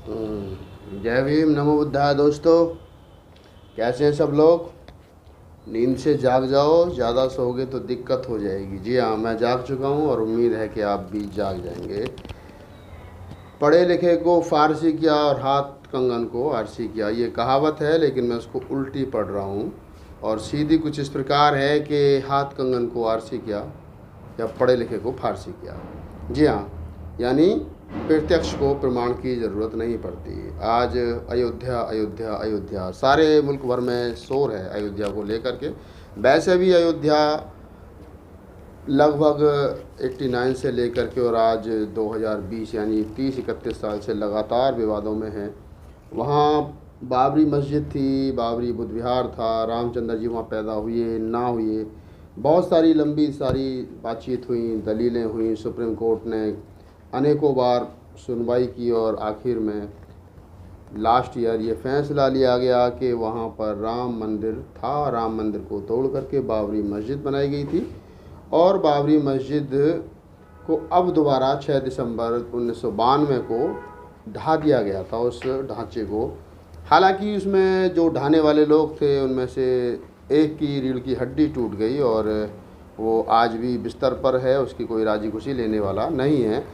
जय भीम, नमो बुद्धाय। दोस्तों, कैसे हैं सब लोग? नींद से जाग जाओ, ज़्यादा सोओगे तो दिक्कत हो जाएगी। जी हाँ, मैं जाग चुका हूँ और उम्मीद है कि आप भी जाग जाएंगे। पढ़े लिखे को फारसी किया और हाथ कंगन को आरसी किया, ये कहावत है, लेकिन मैं उसको उल्टी पढ़ रहा हूँ। और सीधी कुछ इस प्रकार है कि हाथ कंगन को आरसी किया या पढ़े लिखे को फारसी किया। जी हाँ, यानी प्रत्यक्ष को प्रमाण की ज़रूरत नहीं पड़ती। आज अयोध्या अयोध्या अयोध्या, सारे मुल्क भर में शोर है अयोध्या को लेकर के। वैसे भी अयोध्या लगभग 89 से लेकर के और आज 2020 यानी 30-31 साल से लगातार विवादों में है। वहाँ बाबरी मस्जिद थी, बाबरी बुद्ध विहार था, रामचंद्र जी वहाँ पैदा हुए ना हुए, बहुत सारी लंबी सारी बातचीत हुई, दलीलें हुई। सुप्रीम कोर्ट ने अनेकों बार सुनवाई की और आखिर में लास्ट ईयर ये फैसला लिया गया कि वहाँ पर राम मंदिर था, राम मंदिर को तोड़ करके बाबरी मस्जिद बनाई गई थी। और बाबरी मस्जिद को अब दोबारा 6 दिसंबर 1992 को ढा दिया गया था, उस ढांचे को। हालांकि उसमें जो ढाने वाले लोग थे उनमें से एक की रीढ़ की हड्डी टूट गई और वो आज भी बिस्तर पर है, उसकी कोई राजी खुशी लेने वाला नहीं है।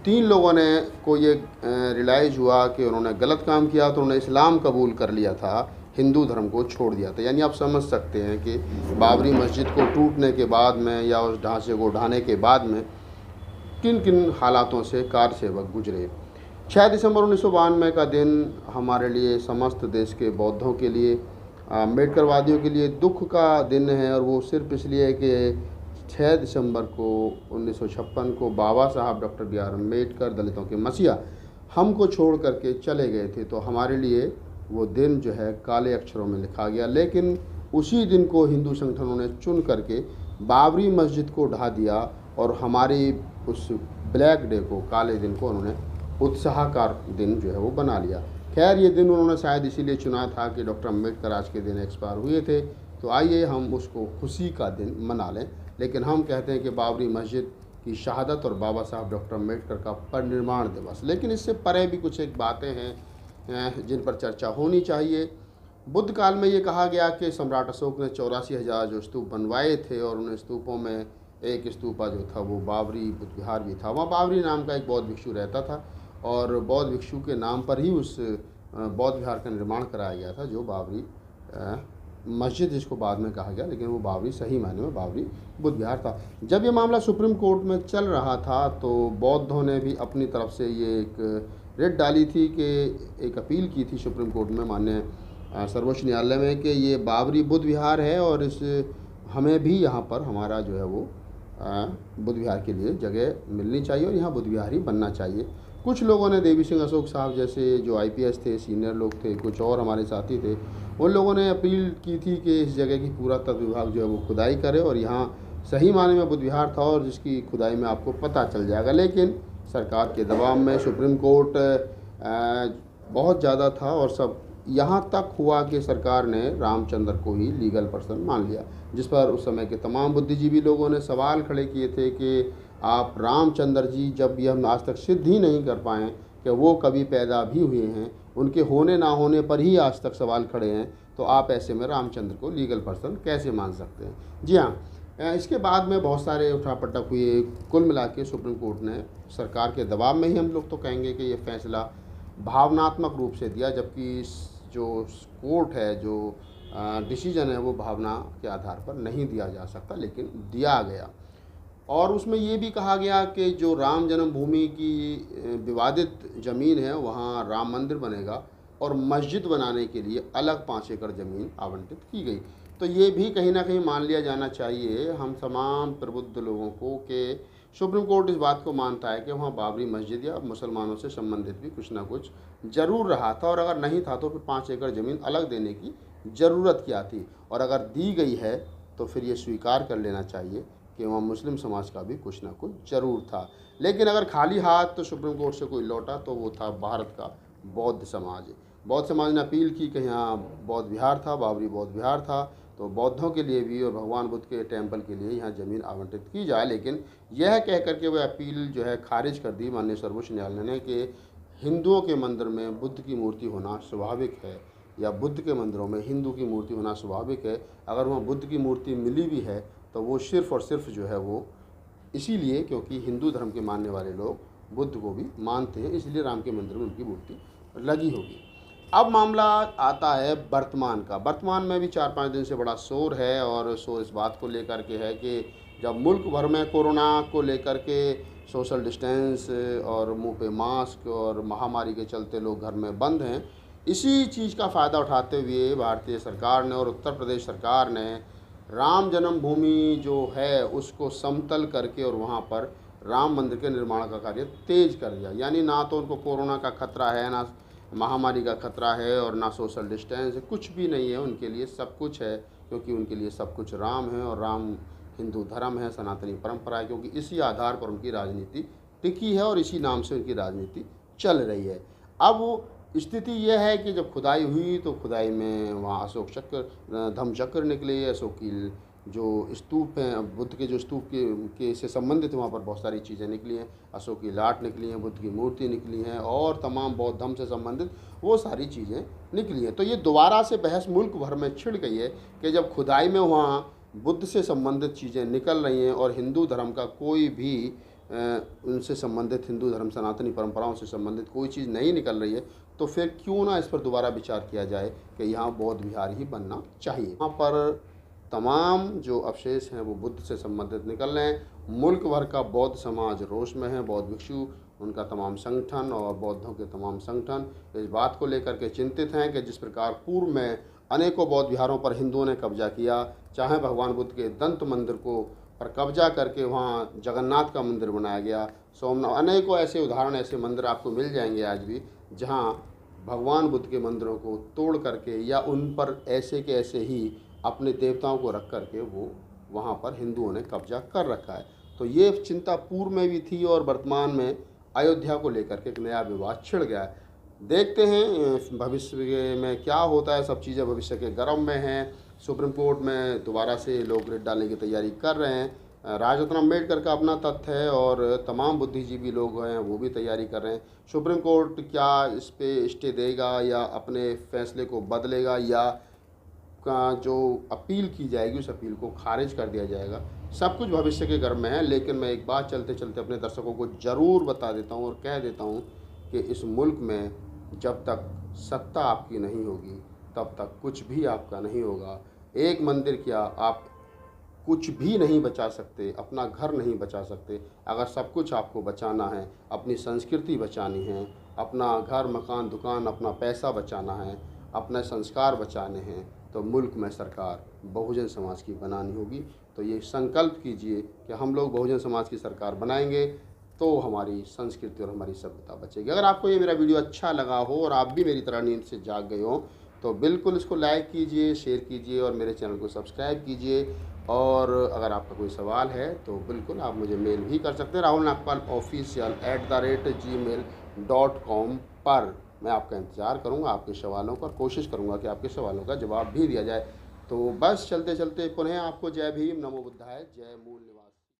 3 लोगों ने को ये रियलाइज़ हुआ कि उन्होंने गलत काम किया, तो उन्होंने इस्लाम कबूल कर लिया था, हिंदू धर्म को छोड़ दिया था। यानी आप समझ सकते हैं कि बाबरी मस्जिद को टूटने के बाद में या उस ढांचे को ढाने के बाद में किन किन हालातों से कार सेवक गुजरे। 6 दिसंबर 1992 का दिन हमारे लिए, समस्त देश के बौद्धों के लिए, अम्बेडकरवादियों के लिए दुख का दिन है। और वो सिर्फ इसलिए कि 6 दिसंबर को 1956 को बाबा साहब डॉक्टर बी आर अम्बेडकर, दलितों के मसीहा, हमको छोड़ करके चले गए थे। तो हमारे लिए वो दिन जो है काले अक्षरों में लिखा गया। लेकिन उसी दिन को हिंदू संगठनों ने चुन करके बाबरी मस्जिद को ढा दिया और हमारी उस ब्लैक डे को, काले दिन को, उन्होंने उत्साहकार दिन जो है वो बना लिया। खैर, ये दिन उन्होंने शायद इसीलिए चुना था कि डॉक्टर अम्बेडकर आज के दिन एक्सपायर हुए थे, तो आइए हम उसको खुशी का दिन मना लें। लेकिन हम कहते हैं कि बाबरी मस्जिद की शहादत और बाबा साहब डॉक्टर अम्बेडकर का परिनिर्वाण दिवस। लेकिन इससे परे भी कुछ एक बातें हैं जिन पर चर्चा होनी चाहिए। बुद्ध काल में ये कहा गया कि सम्राट अशोक ने 84,000 जो स्तूप बनवाए थे और उन स्तूपों में एक स्तूपा जो था वो बाबरी बुद्ध विहार भी था। वहाँ बाबरी नाम का एक बौद्ध भिक्षु रहता था और बौद्ध भिक्षु के नाम पर ही उस बौद्ध विहार का निर्माण कराया गया था, जो बाबरी मस्जिद जिसको बाद में कहा गया, लेकिन वो बाबरी सही मायने में बाबरी बुद्ध विहार था। जब ये मामला सुप्रीम कोर्ट में चल रहा था तो बौद्धों ने भी अपनी तरफ से ये एक रेट डाली थी कि एक अपील की थी सुप्रीम कोर्ट में, माननीय सर्वोच्च न्यायालय में, कि ये बाबरी बुद्ध विहार है और इस हमें भी यहाँ पर हमारा जो है वो बुद्ध विहार के लिए जगह मिलनी चाहिए और यहाँ बुद्ध विहार ही बनना चाहिए। कुछ लोगों ने, देवी सिंह अशोक साहब जैसे जो आईपीएस थे, सीनियर लोग थे, कुछ और हमारे साथी थे, उन लोगों ने अपील की थी कि इस जगह की पुरातत्व विभाग जो है वो खुदाई करे और यहाँ सही मायने में बुद्ध विहार था और जिसकी खुदाई में आपको पता चल जाएगा। लेकिन सरकार के दबाव में सुप्रीम कोर्ट बहुत ज़्यादा था और सब यहाँ तक हुआ कि सरकार ने रामचंद्र को ही लीगल पर्सन मान लिया, जिस पर उस समय के तमाम बुद्धिजीवी लोगों ने सवाल खड़े किए थे कि आप रामचंद्र जी, जब ये हम आज तक सिद्ध ही नहीं कर पाएँ कि वो कभी पैदा भी हुए हैं, उनके होने ना होने पर ही आज तक सवाल खड़े हैं, तो आप ऐसे में रामचंद्र को लीगल पर्सन कैसे मान सकते हैं। जी हाँ, इसके बाद में बहुत सारे उठापटक हुए। कुल मिला के सुप्रीम कोर्ट ने सरकार के दबाव में ही, हम लोग तो कहेंगे कि ये फैसला भावनात्मक रूप से दिया, जबकि जो कोर्ट है, जो डिसीजन है, वो भावना के आधार पर नहीं दिया जा सकता, लेकिन दिया गया। और उसमें ये भी कहा गया कि जो राम जन्मभूमि की विवादित ज़मीन है वहाँ राम मंदिर बनेगा और मस्जिद बनाने के लिए अलग 5 एकड़ ज़मीन आवंटित की गई। तो ये भी कहीं ना कहीं मान लिया जाना चाहिए हम तमाम प्रबुद्ध लोगों को कि सुप्रीम कोर्ट इस बात को मानता है कि वहाँ बाबरी मस्जिद या मुसलमानों से संबंधित भी कुछ ना कुछ ज़रूर रहा था, और अगर नहीं था तो फिर 5 एकड़ ज़मीन अलग देने की ज़रूरत क्या थी। और अगर दी गई है तो फिर ये स्वीकार कर लेना चाहिए कि वहाँ मुस्लिम समाज का भी कुछ ना कुछ ज़रूर था। लेकिन अगर खाली हाथ तो सुप्रीम कोर्ट से कोई लौटा तो वो था भारत का बौद्ध समाज। बौद्ध समाज ने अपील की कि यहाँ बौद्ध विहार था, बाबरी बौद्ध विहार था, तो बौद्धों के लिए भी और भगवान बुद्ध के टेम्पल के लिए यहाँ ज़मीन आवंटित की जाए। लेकिन यह कह करके वह अपील जो है खारिज कर दी माननीय सर्वोच्च न्यायालय ने कि हिंदुओं के मंदिर में बुद्ध की मूर्ति होना स्वाभाविक है, या बुद्ध के मंदिरों में हिंदू की मूर्ति होना स्वाभाविक है। अगर वहाँ बुद्ध की मूर्ति मिली भी है तो वो सिर्फ़ और सिर्फ जो है वो इसीलिए क्योंकि हिंदू धर्म के मानने वाले लोग बुद्ध को भी मानते हैं, इसलिए राम के मंदिर में उनकी मूर्ति लगी होगी। अब मामला आता है वर्तमान का। वर्तमान में भी 4-5 दिन से बड़ा शोर है, और शोर इस बात को लेकर के है कि जब मुल्क भर में कोरोना को लेकर के सोशल डिस्टेंस और मुंह पे मास्क और महामारी के चलते लोग घर में बंद हैं, इसी चीज़ का फ़ायदा उठाते हुए भारतीय सरकार ने और उत्तर प्रदेश सरकार ने राम जन्मभूमि जो है उसको समतल करके और वहाँ पर राम मंदिर के निर्माण का कार्य तेज़ कर दिया। यानी ना तो उनको कोरोना का खतरा है, ना महामारी का खतरा है, और ना सोशल डिस्टेंस है, कुछ भी नहीं है उनके लिए, सब कुछ है, क्योंकि उनके लिए सब कुछ राम है, और राम हिंदू धर्म है, सनातनी परंपरा है, क्योंकि इसी आधार पर उनकी राजनीति टिकी है और इसी नाम से उनकी राजनीति चल रही है। अब वो स्थिति यह है कि जब खुदाई हुई तो खुदाई में वहाँ अशोक चक्र, धम्म चक्र निकले, अशोक की जो स्तूप हैं, बुद्ध के जो स्तूप के से संबंधित वहाँ पर बहुत सारी चीज़ें निकली हैं, अशोक की लाट निकली हैं, बुद्ध की मूर्ति निकली हैं, और तमाम बौद्ध धर्म से संबंधित वो सारी चीज़ें निकली हैं। तो ये दोबारा से बहस मुल्क भर में छिड़ गई है कि जब खुदाई में वहाँ बुद्ध से संबंधित चीज़ें निकल रही हैं और हिंदू धर्म का कोई भी उनसे संबंधित, हिंदू धर्म सनातनी परंपराओं से संबंधित कोई चीज़ नहीं निकल रही है, तो फिर क्यों ना इस पर दोबारा विचार किया जाए कि यहाँ बौद्ध विहार ही बनना चाहिए। यहाँ पर तमाम जो अवशेष हैं वो बुद्ध से संबंधित निकल रहे हैं। मुल्क भर का बौद्ध समाज रोष में है, बौद्ध भिक्षु, उनका तमाम संगठन और बौद्धों के तमाम संगठन इस बात को लेकर के चिंतित हैं कि जिस प्रकार पूर्व में अनेकों बौद्ध विहारों पर हिंदुओं ने कब्जा किया, चाहे भगवान बुद्ध के दंत मंदिर को पर कब्जा करके वहाँ जगन्नाथ का मंदिर बनाया गया, सोमनाथ, अनेकों ऐसे उदाहरण, ऐसे मंदिर आपको मिल जाएंगे आज भी, जहाँ भगवान बुद्ध के मंदिरों को तोड़ करके या उन पर ऐसे के ऐसे ही अपने देवताओं को रख करके वो वहाँ पर हिंदुओं ने कब्जा कर रखा है। तो ये चिंता पूर्व में भी थी और वर्तमान में अयोध्या को लेकर के एक नया विवाद छिड़ गया है। देखते हैं भविष्य में क्या होता है। सब चीज़ें भविष्य के गर्म में हैं। सुप्रीम कोर्ट में दोबारा से लोग रिट डालने की तैयारी कर रहे हैं। राजरत्न अम्बेडकर का अपना तथ्य है और तमाम बुद्धिजीवी लोग हैं वो भी तैयारी कर रहे हैं। सुप्रीम कोर्ट क्या इस पे स्टे देगा या अपने फैसले को बदलेगा, या का जो अपील की जाएगी उस अपील को खारिज कर दिया जाएगा, सब कुछ भविष्य के गर्म में है। लेकिन मैं एक बात चलते चलते अपने दर्शकों को ज़रूर बता देता हूँ और कह देता हूँ कि इस मुल्क में जब तक सत्ता आपकी नहीं होगी तब तक कुछ भी आपका नहीं होगा। एक मंदिर क्या, आप कुछ भी नहीं बचा सकते, अपना घर नहीं बचा सकते। अगर सब कुछ आपको बचाना है, अपनी संस्कृति बचानी है, अपना घर मकान दुकान अपना पैसा बचाना है, अपने संस्कार बचाने हैं, तो मुल्क में सरकार बहुजन समाज की बनानी होगी। तो ये संकल्प कीजिए कि हम लोग बहुजन समाज की सरकार बनाएंगे तो हमारी संस्कृति और हमारी सभ्यता बचेगी। अगर आपको ये मेरा वीडियो अच्छा लगा हो और आप भी मेरी तरह नींद से जाग गए हो तो बिल्कुल इसको लाइक कीजिए, शेयर कीजिए और मेरे चैनल को सब्सक्राइब कीजिए। और अगर आपका कोई सवाल है तो बिल्कुल आप मुझे मेल भी कर सकते हैं rahulnagpal@gmail.com पर। मैं आपका इंतज़ार करूंगा, आपके सवालों का, और कोशिश करूंगा कि आपके सवालों का जवाब भी दिया जाए। तो बस चलते चलते पुनः आपको जय भीम, नमो बुद्धाय, जय मूल।